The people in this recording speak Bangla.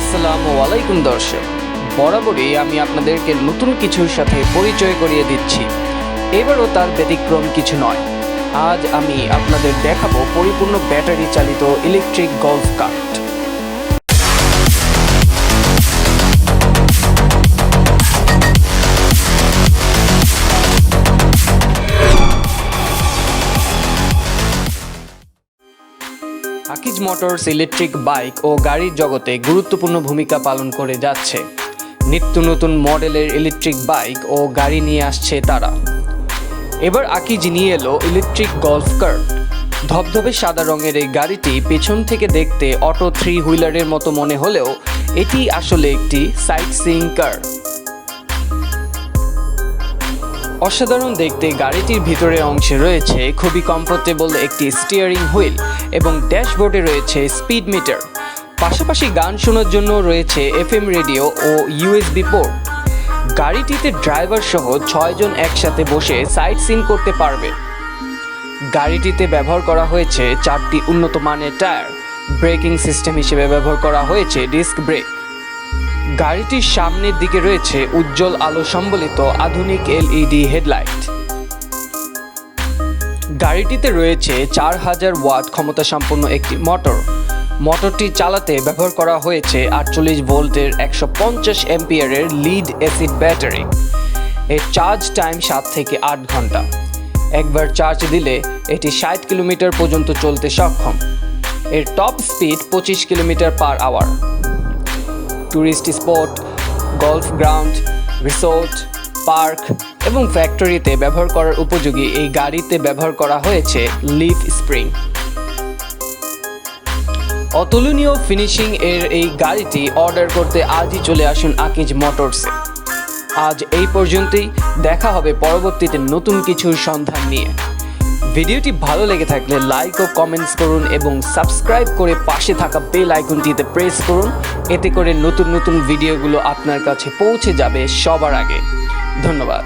আসসালামু আলাইকুম দর্শক, বরাবরই আমি আপনাদেরকে নতুন কিছুর সাথে পরিচয় করিয়ে দিচ্ছি। এবারও তার ব্যতিক্রম কিছু নয়। আজ আমি আপনাদের দেখাবো পরিপূর্ণ ব্যাটারি চালিত electric golf cart. Akij Motors electric bike ও গাড়ির জগতে গুরুত্বপূর্ণ ভূমিকা পালন করে যাচ্ছে। নিত্য নতুন মডেলের ইলেকট্রিক বাইক ও গাড়ি নিয়ে আসছে তারা। এবার আকিজ নিয়ে এলো ইলেকট্রিক গলফ কার্ট। ধবধবে সাদা রঙের এই গাড়িটি পেছন থেকে দেখতে অটো 3 হুইলারের মতো মনে হলেও এটি আসলে একটি সাইটসিইং কার। অসাধারণ দেখতে গাড়িটির ভিতরের অংশে রয়েছে খুবই কমফোর্টেবল একটি স্টিয়ারিং হুইল এবং ড্যাশবোর্ডে রয়েছে স্পিড মিটার। পাশাপাশি গান শোনার জন্য রয়েছে FM রেডিও ও USB পোর্ট। গাড়িটিতে ড্রাইভার সহ 6 জন একসাথে বসে সাইট সিন করতে পারবে। গাড়িটিতে ব্যবহার করা হয়েছে 4টি উন্নত মানের টায়ার। ব্রেকিং সিস্টেম হিসেবে ব্যবহার করা হয়েছে ডিস্ক ব্রেক। গাড়িটির সামনের দিকে রয়েছে উজ্জ্বল আলো সম্বলিত আধুনিক LED হেডলাইট। গাড়িটিতে রয়েছে 4000 ওয়াট ক্ষমতা সম্পন্ন একটি মোটরটি চালাতে ব্যবহার করা হয়েছে 48 ভোল্টের 150 অ্যাম্পিয়ারের লিড অ্যাসিড ব্যাটারি। এর চার্জ টাইম 7 থেকে 8 ঘন্টা। একবার চার্জ দিলে এটি 60 কিলোমিটার পর্যন্ত চলতে সক্ষম। এর top speed 25 kilometre per hour. Tourist spot, golf ground, resort, park এবং ফ্যাক্টরিতে ব্যবহার করার উপযোগী এই গাড়িতে ব্যবহার করা হয়েছে লিফ স্প্রিং। অতুলনীয় ফিনিশিং এর এই গাড়িটি অর্ডার করতে আজই চলে আসুন আকিজ মোটরসে। আজ এই পর্যন্তই, দেখা হবে পরবর্তীতে নতুন কিছুর সন্ধান নিয়ে। ভিডিওটি ভালো লেগে থাকলে লাইক ও কমেন্টস করুন এবং সাবস্ক্রাইব করে পাশে থাকা বেল আইকনটিতে প্রেস করুন। এতে করে নতুন নতুন ভিডিওগুলো আপনার কাছে পৌঁছে যাবে সবার আগে। ধন্যবাদ।